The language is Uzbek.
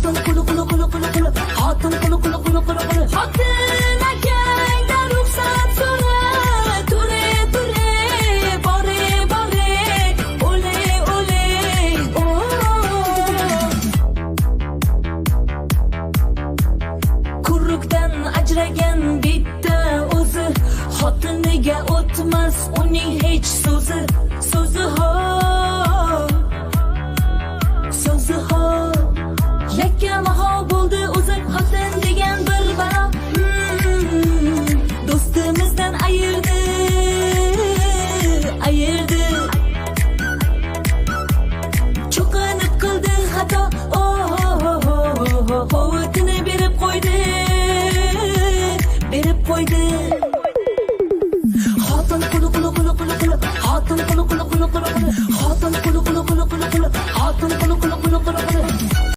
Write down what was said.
Xotin qulu qulu qulu qulu qulu. Xotin qulu qulu qulu qulu qulu. Xotin akangda ruxsat so'ra. Ture ture, bore bore. Ole ole, oh. Kurukdan ajragan bitta o'zi. Xotiniga o'tmas uning hech so'zi. So'zi